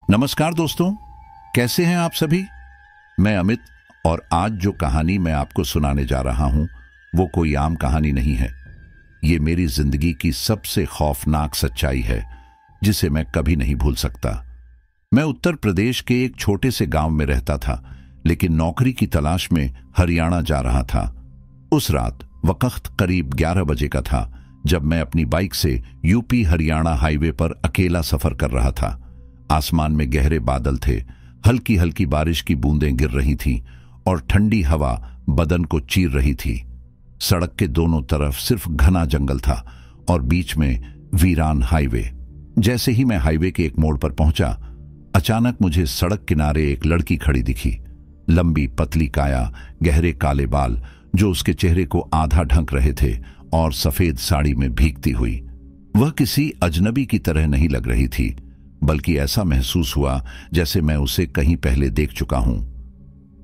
नमस्कार दोस्तों, कैसे हैं आप सभी। मैं अमित और आज जो कहानी मैं आपको सुनाने जा रहा हूं वो कोई आम कहानी नहीं है। ये मेरी जिंदगी की सबसे खौफनाक सच्चाई है जिसे मैं कभी नहीं भूल सकता। मैं उत्तर प्रदेश के एक छोटे से गांव में रहता था, लेकिन नौकरी की तलाश में हरियाणा जा रहा था। उस रात वक्त करीब 11 बजे का था जब मैं अपनी बाइक से यूपी हरियाणा हाईवे पर अकेला सफर कर रहा था। आसमान में गहरे बादल थे, हल्की हल्की बारिश की बूंदें गिर रही थीं और ठंडी हवा बदन को चीर रही थी। सड़क के दोनों तरफ सिर्फ घना जंगल था और बीच में वीरान हाईवे। जैसे ही मैं हाईवे के एक मोड़ पर पहुंचा, अचानक मुझे सड़क किनारे एक लड़की खड़ी दिखी। लंबी पतली काया, गहरे काले बाल जो उसके चेहरे को आधा ढक रहे थे और सफेद साड़ी में भीगती हुई। वह किसी अजनबी की तरह नहीं लग रही थी, बल्कि ऐसा महसूस हुआ जैसे मैं उसे कहीं पहले देख चुका हूं।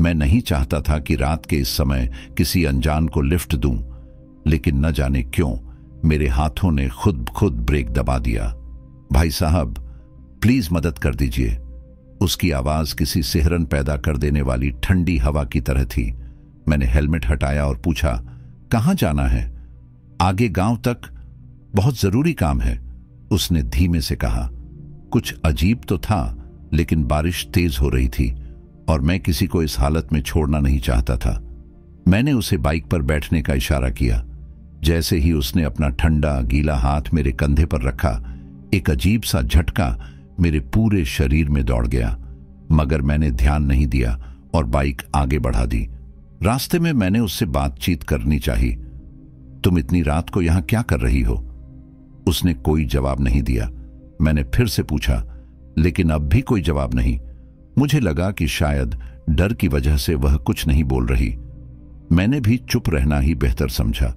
मैं नहीं चाहता था कि रात के इस समय किसी अनजान को लिफ्ट दूं, लेकिन न जाने क्यों मेरे हाथों ने खुद ब्रेक दबा दिया। भाई साहब, प्लीज मदद कर दीजिए। उसकी आवाज किसी सिहरन पैदा कर देने वाली ठंडी हवा की तरह थी। मैंने हेलमेट हटाया और पूछा, कहां जाना है? आगे गांव तक, बहुत जरूरी काम है, उसने धीमे से कहा। कुछ अजीब तो था, लेकिन बारिश तेज हो रही थी और मैं किसी को इस हालत में छोड़ना नहीं चाहता था। मैंने उसे बाइक पर बैठने का इशारा किया। जैसे ही उसने अपना ठंडा गीला हाथ मेरे कंधे पर रखा, एक अजीब सा झटका मेरे पूरे शरीर में दौड़ गया, मगर मैंने ध्यान नहीं दिया और बाइक आगे बढ़ा दी। रास्ते में मैंने उससे बातचीत करनी चाहिए। तुम इतनी रात को यहां क्या कर रही हो? उसने कोई जवाब नहीं दिया। मैंने फिर से पूछा, लेकिन अब भी कोई जवाब नहीं। मुझे लगा कि शायद डर की वजह से वह कुछ नहीं बोल रही। मैंने भी चुप रहना ही बेहतर समझा,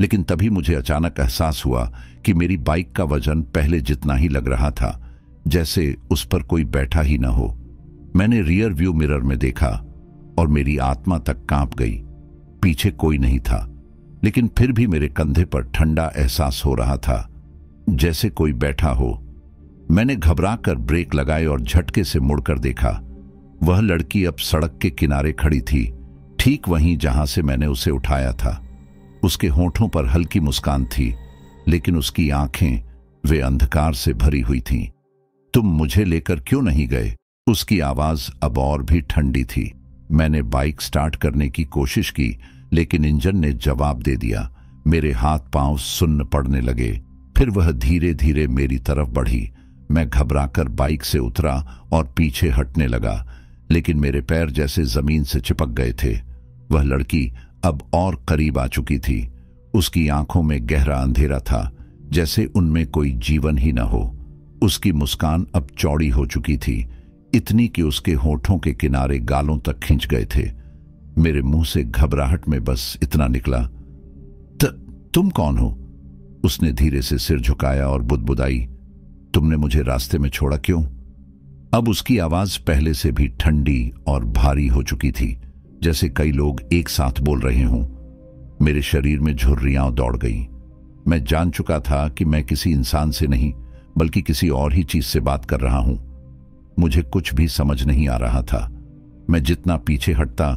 लेकिन तभी मुझे अचानक एहसास हुआ कि मेरी बाइक का वजन पहले जितना ही लग रहा था, जैसे उस पर कोई बैठा ही न हो। मैंने रियर व्यू मिरर में देखा और मेरी आत्मा तक कांप गई। पीछे कोई नहीं था, लेकिन फिर भी मेरे कंधे पर ठंडा एहसास हो रहा था, जैसे कोई बैठा हो। मैंने घबराकर ब्रेक लगाए और झटके से मुड़कर देखा। वह लड़की अब सड़क के किनारे खड़ी थी, ठीक वहीं जहां से मैंने उसे उठाया था। उसके होठों पर हल्की मुस्कान थी, लेकिन उसकी आंखें वे अंधकार से भरी हुई थीं। तुम मुझे लेकर क्यों नहीं गए? उसकी आवाज अब और भी ठंडी थी। मैंने बाइक स्टार्ट करने की कोशिश की, लेकिन इंजन ने जवाब दे दिया। मेरे हाथ पांव सुन्न पड़ने लगे। फिर वह धीरे धीरे मेरी तरफ बढ़ी। मैं घबराकर बाइक से उतरा और पीछे हटने लगा, लेकिन मेरे पैर जैसे जमीन से चिपक गए थे। वह लड़की अब और करीब आ चुकी थी। उसकी आंखों में गहरा अंधेरा था, जैसे उनमें कोई जीवन ही न हो। उसकी मुस्कान अब चौड़ी हो चुकी थी, इतनी कि उसके होठों के किनारे गालों तक खिंच गए थे। मेरे मुंह से घबराहट में बस इतना निकला, तुम कौन हो? उसने धीरे से सिर झुकाया और बुदबुदाई, तुमने मुझे रास्ते में छोड़ा क्यों? अब उसकी आवाज पहले से भी ठंडी और भारी हो चुकी थी, जैसे कई लोग एक साथ बोल रहे हों। मेरे शरीर में झुर्रियां दौड़ गईं। मैं जान चुका था कि मैं किसी इंसान से नहीं, बल्कि किसी और ही चीज से बात कर रहा हूं। मुझे कुछ भी समझ नहीं आ रहा था। मैं जितना पीछे हटता,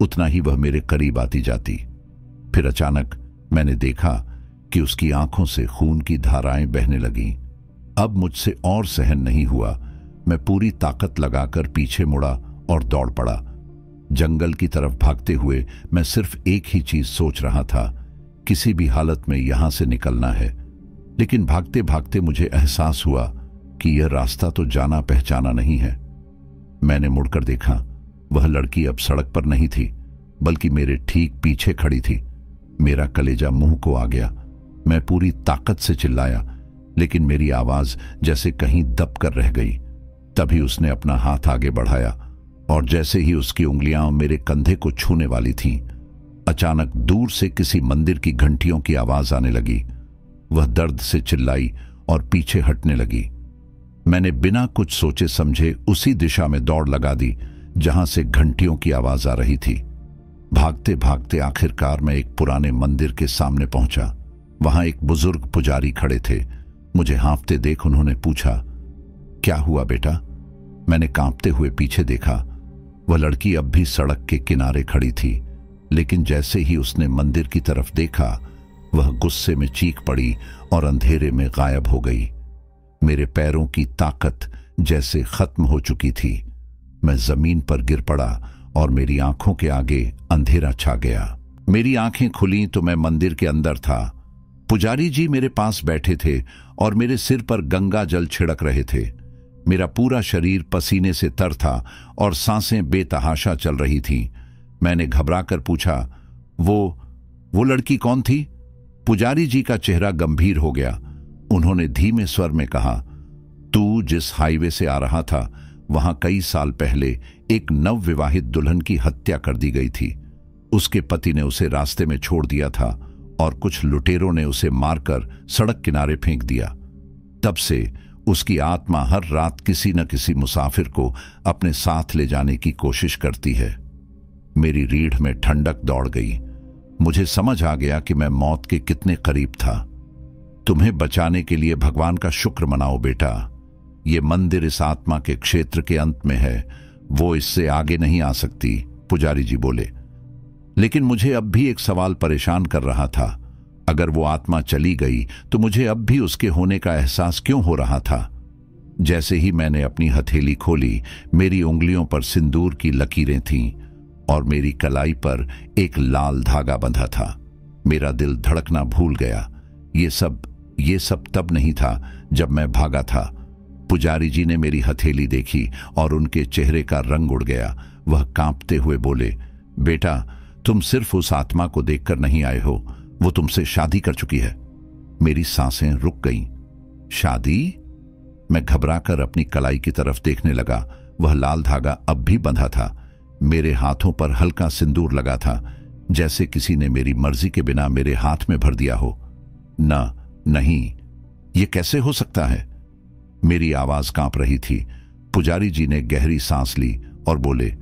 उतना ही वह मेरे करीब आती जाती। फिर अचानक मैंने देखा कि उसकी आंखों से खून की धाराएं बहने लगीं। अब मुझसे और सहन नहीं हुआ। मैं पूरी ताकत लगाकर पीछे मुड़ा और दौड़ पड़ा। जंगल की तरफ भागते हुए मैं सिर्फ एक ही चीज सोच रहा था, किसी भी हालत में यहां से निकलना है। लेकिन भागते भागते मुझे एहसास हुआ कि यह रास्ता तो जाना पहचाना नहीं है। मैंने मुड़कर देखा। वह लड़की अब सड़क पर नहीं थी, बल्कि मेरे ठीक पीछे खड़ी थी। मेरा कलेजा मुंह को आ गया। मैं पूरी ताकत से चिल्लाया, लेकिन मेरी आवाज जैसे कहीं दब कर रह गई। तभी उसने अपना हाथ आगे बढ़ाया और जैसे ही उसकी उंगलियां मेरे कंधे को छूने वाली थीं, अचानक दूर से किसी मंदिर की घंटियों की आवाज आने लगी। वह दर्द से चिल्लाई और पीछे हटने लगी। मैंने बिना कुछ सोचे समझे उसी दिशा में दौड़ लगा दी जहां से घंटियों की आवाज आ रही थी। भागते भागते आखिरकार मैं एक पुराने मंदिर के सामने पहुंचा। वहां एक बुजुर्ग पुजारी खड़े थे। मुझे हाँफते देख उन्होंने पूछा, क्या हुआ बेटा? मैंने कांपते हुए पीछे देखा। वह लड़की अब भी सड़क के किनारे खड़ी थी, लेकिन जैसे ही उसने मंदिर की तरफ देखा, वह गुस्से में चीख पड़ी और अंधेरे में गायब हो गई। मेरे पैरों की ताकत जैसे खत्म हो चुकी थी। मैं जमीन पर गिर पड़ा और मेरी आंखों के आगे अंधेरा छा गया। मेरी आंखें खुली तो मैं मंदिर के अंदर था। पुजारी जी मेरे पास बैठे थे और मेरे सिर पर गंगा जल छिड़क रहे थे। मेरा पूरा शरीर पसीने से तर था और सांसें बेतहाशा चल रही थीं। मैंने घबराकर पूछा, वो लड़की कौन थी? पुजारी जी का चेहरा गंभीर हो गया। उन्होंने धीमे स्वर में कहा, तू जिस हाईवे से आ रहा था, वहां कई साल पहले एक नवविवाहित दुल्हन की हत्या कर दी गई थी। उसके पति ने उसे रास्ते में छोड़ दिया था और कुछ लुटेरों ने उसे मारकर सड़क किनारे फेंक दिया। तब से उसकी आत्मा हर रात किसी न किसी मुसाफिर को अपने साथ ले जाने की कोशिश करती है। मेरी रीढ़ में ठंडक दौड़ गई। मुझे समझ आ गया कि मैं मौत के कितने करीब था। तुम्हें बचाने के लिए भगवान का शुक्र मनाओ बेटा। ये मंदिर इस आत्मा के क्षेत्र के अंत में है, वो इससे आगे नहीं आ सकती, पुजारी जी बोले। लेकिन मुझे अब भी एक सवाल परेशान कर रहा था। अगर वो आत्मा चली गई तो मुझे अब भी उसके होने का एहसास क्यों हो रहा था? जैसे ही मैंने अपनी हथेली खोली, मेरी उंगलियों पर सिंदूर की लकीरें थीं और मेरी कलाई पर एक लाल धागा बंधा था। मेरा दिल धड़कना भूल गया। ये सब तब नहीं था जब मैं भागा था। पुजारी जी ने मेरी हथेली देखी और उनके चेहरे का रंग उड़ गया। वह कांपते हुए बोले, बेटा, तुम सिर्फ उस आत्मा को देखकर नहीं आए हो, वो तुमसे शादी कर चुकी है। मेरी सांसें रुक गईं। शादी? मैं घबराकर अपनी कलाई की तरफ देखने लगा। वह लाल धागा अब भी बंधा था। मेरे हाथों पर हल्का सिंदूर लगा था, जैसे किसी ने मेरी मर्जी के बिना मेरे हाथ में भर दिया हो। नहीं, ये कैसे हो सकता है? मेरी आवाज कांप रही थी। पुजारी जी ने गहरी सांस ली और बोले,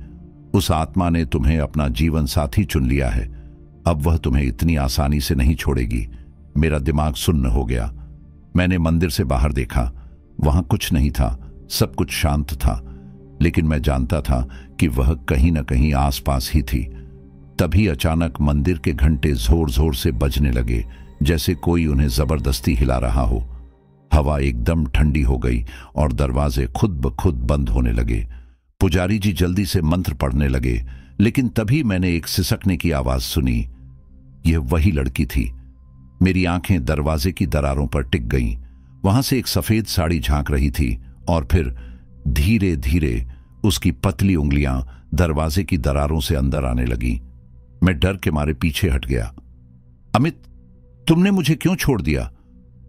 उस आत्मा ने तुम्हें अपना जीवन साथी चुन लिया है। अब वह तुम्हें इतनी आसानी से नहीं छोड़ेगी। मेरा दिमाग सुन्न हो गया। मैंने मंदिर से बाहर देखा। वहां कुछ नहीं था, सब कुछ शांत था। लेकिन मैं जानता था कि वह कहीं न कहीं आसपास ही थी। तभी अचानक मंदिर के घंटे जोर जोर से बजने लगे, जैसे कोई उन्हें जबरदस्ती हिला रहा हो। हवा एकदम ठंडी हो गई और दरवाजे खुद ब खुद बंद होने लगे। पुजारी जी जल्दी से मंत्र पढ़ने लगे, लेकिन तभी मैंने एक सिसकने की आवाज सुनी। यह वही लड़की थी। मेरी आंखें दरवाजे की दरारों पर टिक गईं। वहां से एक सफेद साड़ी झांक रही थी और फिर धीरे धीरे उसकी पतली उंगलियां दरवाजे की दरारों से अंदर आने लगी। मैं डर के मारे पीछे हट गया। अमित, तुमने मुझे क्यों छोड़ दिया?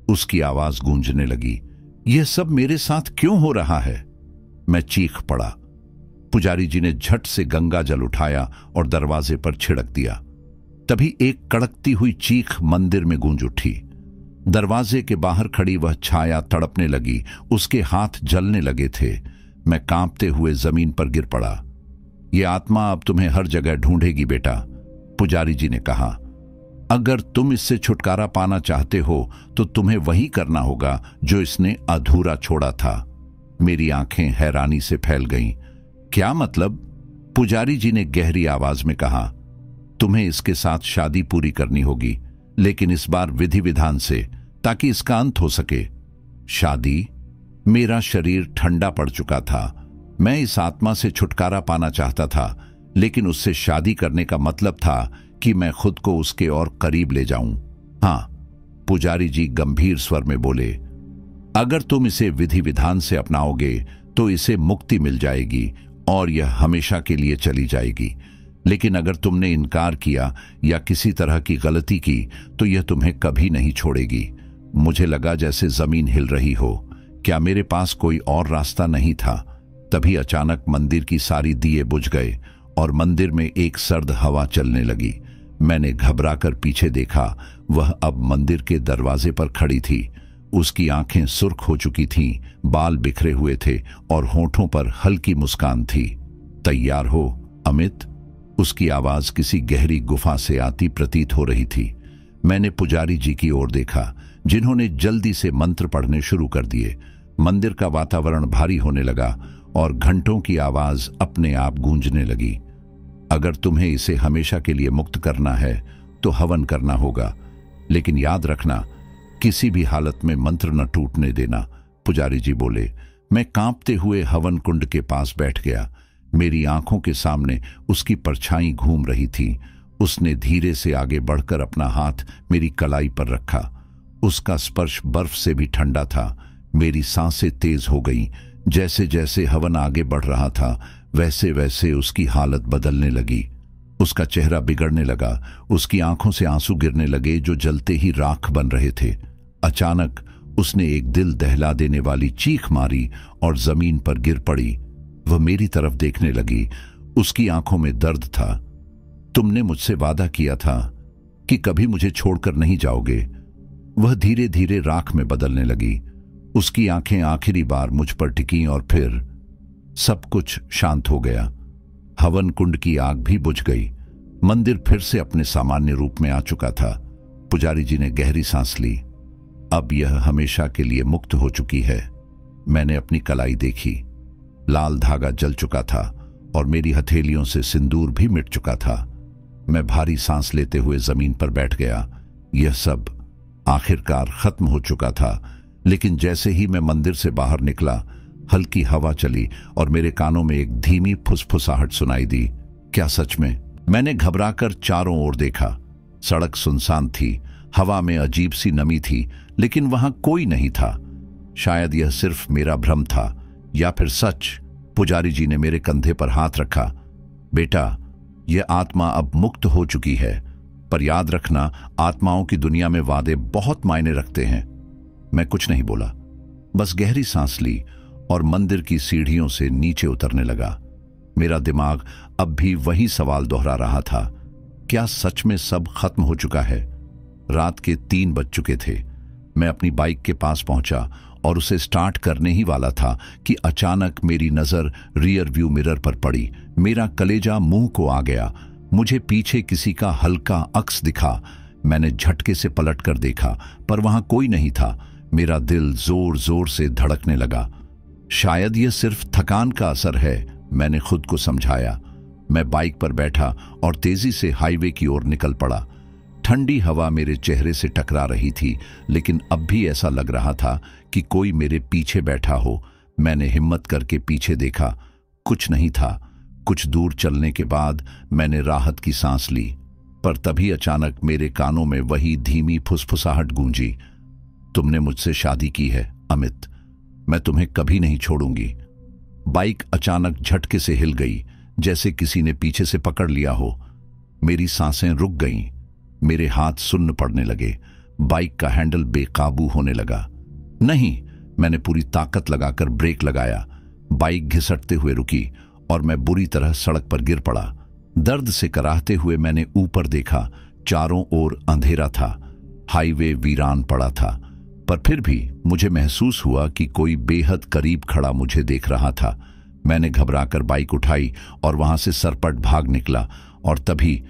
उसकी आवाज गूंजने लगी। यह सब मेरे साथ क्यों हो रहा है? मैं चीख पड़ा। पुजारी जी ने झट से गंगा जल उठाया और दरवाजे पर छिड़क दिया। तभी एक कड़कती हुई चीख मंदिर में गूंज उठी। दरवाजे के बाहर खड़ी वह छाया तड़पने लगी। उसके हाथ जलने लगे थे। मैं कांपते हुए जमीन पर गिर पड़ा। यह आत्मा अब तुम्हें हर जगह ढूंढेगी बेटा, पुजारी जी ने कहा। अगर तुम इससे छुटकारा पाना चाहते हो तो तुम्हें वही करना होगा जो इसने अधूरा छोड़ा था। मेरी आंखें हैरानी से फैल गईं। क्या मतलब? पुजारी जी ने गहरी आवाज में कहा, तुम्हें इसके साथ शादी पूरी करनी होगी, लेकिन इस बार विधि विधान से, ताकि इसका अंत हो सके। शादी? मेरा शरीर ठंडा पड़ चुका था। मैं इस आत्मा से छुटकारा पाना चाहता था, लेकिन उससे शादी करने का मतलब था कि मैं खुद को उसके और करीब ले जाऊं। हाँ, पुजारी जी गंभीर स्वर में बोले, अगर तुम इसे विधि विधान से अपनाओगे तो इसे मुक्ति मिल जाएगी और यह हमेशा के लिए चली जाएगी। लेकिन अगर तुमने इनकार किया या किसी तरह की गलती की तो यह तुम्हें कभी नहीं छोड़ेगी। मुझे लगा जैसे जमीन हिल रही हो। क्या मेरे पास कोई और रास्ता नहीं था? तभी अचानक मंदिर की सारी दिए बुझ गए और मंदिर में एक सर्द हवा चलने लगी। मैंने घबराकर पीछे देखा। वह अब मंदिर के दरवाजे पर खड़ी थी। उसकी आंखें सुर्ख हो चुकी थीं, बाल बिखरे हुए थे और होठों पर हल्की मुस्कान थी। तैयार हो अमित? उसकी आवाज किसी गहरी गुफा से आती प्रतीत हो रही थी। मैंने पुजारी जी की ओर देखा, जिन्होंने जल्दी से मंत्र पढ़ने शुरू कर दिए। मंदिर का वातावरण भारी होने लगा और घंटों की आवाज अपने आप गूंजने लगी। अगर तुम्हें इसे हमेशा के लिए मुक्त करना है तो हवन करना होगा, लेकिन याद रखना किसी भी हालत में मंत्र न टूटने देना, पुजारी जी बोले। मैं कांपते हुए हवन कुंड के पास बैठ गया। मेरी आंखों के सामने उसकी परछाई घूम रही थी। उसने धीरे से आगे बढ़कर अपना हाथ मेरी कलाई पर रखा। उसका स्पर्श बर्फ से भी ठंडा था। मेरी सांसें तेज हो गईं। जैसे जैसे हवन आगे बढ़ रहा था वैसे वैसे उसकी हालत बदलने लगी। उसका चेहरा बिगड़ने लगा। उसकी आंखों से आंसू गिरने लगे जो जलते ही राख बन रहे थे। अचानक उसने एक दिल दहला देने वाली चीख मारी और जमीन पर गिर पड़ी। वह मेरी तरफ देखने लगी। उसकी आंखों में दर्द था। तुमने मुझसे वादा किया था कि कभी मुझे छोड़कर नहीं जाओगे। वह धीरे धीरे राख में बदलने लगी। उसकी आंखें आखिरी बार मुझ पर टिकीं और फिर सब कुछ शांत हो गया। हवन कुंड की आग भी बुझ गई। मंदिर फिर से अपने सामान्य रूप में आ चुका था। पुजारी जी ने गहरी सांस ली। अब यह हमेशा के लिए मुक्त हो चुकी है। मैंने अपनी कलाई देखी। लाल धागा जल चुका था और मेरी हथेलियों से सिंदूर भी मिट चुका था। मैं भारी सांस लेते हुए जमीन पर बैठ गया। यह सब आखिरकार खत्म हो चुका था। लेकिन जैसे ही मैं मंदिर से बाहर निकला, हल्की हवा चली और मेरे कानों में एक धीमी फुसफुसाहट सुनाई दी। क्या सच में? मैंने घबराकर चारों ओर देखा। सड़क सुनसान थी। हवा में अजीब सी नमी थी, लेकिन वहां कोई नहीं था। शायद यह सिर्फ मेरा भ्रम था या फिर सच। पुजारी जी ने मेरे कंधे पर हाथ रखा। बेटा, यह आत्मा अब मुक्त हो चुकी है, पर याद रखना आत्माओं की दुनिया में वादे बहुत मायने रखते हैं। मैं कुछ नहीं बोला, बस गहरी सांस ली और मंदिर की सीढ़ियों से नीचे उतरने लगा। मेरा दिमाग अब भी वही सवाल दोहरा रहा था, क्या सच में सब खत्म हो चुका है? रात के 3 बज चुके थे। मैं अपनी बाइक के पास पहुंचा और उसे स्टार्ट करने ही वाला था कि अचानक मेरी नजर रियर व्यू मिरर पर पड़ी। मेरा कलेजा मुंह को आ गया। मुझे पीछे किसी का हल्का अक्स दिखा। मैंने झटके से पलट कर देखा, पर वहां कोई नहीं था। मेरा दिल जोर जोर से धड़कने लगा। शायद यह सिर्फ थकान का असर है, मैंने खुद को समझाया। मैं बाइक पर बैठा और तेजी से हाईवे की ओर निकल पड़ा। ठंडी हवा मेरे चेहरे से टकरा रही थी, लेकिन अब भी ऐसा लग रहा था कि कोई मेरे पीछे बैठा हो। मैंने हिम्मत करके पीछे देखा। कुछ नहीं था। कुछ दूर चलने के बाद मैंने राहत की सांस ली, पर तभी अचानक मेरे कानों में वही धीमी फुसफुसाहट गूंजी। तुमने मुझसे शादी की है अमित, मैं तुम्हें कभी नहीं छोड़ूंगी। बाइक अचानक झटके से हिल गई, जैसे किसी ने पीछे से पकड़ लिया हो। मेरी सांसें रुक गईं। मेरे हाथ सुन्न पड़ने लगे। बाइक का हैंडल बेकाबू होने लगा। नहीं, मैंने पूरी ताकत लगाकर ब्रेक लगाया। बाइक घिसटते हुए रुकी और मैं बुरी तरह सड़क पर गिर पड़ा। दर्द से कराहते हुए मैंने ऊपर देखा। चारों ओर अंधेरा था। हाईवे वीरान पड़ा था, पर फिर भी मुझे महसूस हुआ कि कोई बेहद करीब खड़ा मुझे देख रहा था। मैंने घबराकर बाइक उठाई और वहां से सरपट भाग निकला, और तभी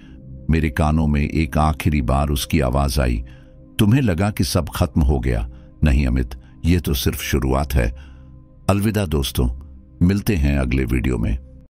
मेरे कानों में एक आखिरी बार उसकी आवाज आई, तुम्हें लगा कि सब खत्म हो गया? नहीं अमित, यह तो सिर्फ शुरुआत है। अलविदा दोस्तों, मिलते हैं अगले वीडियो में।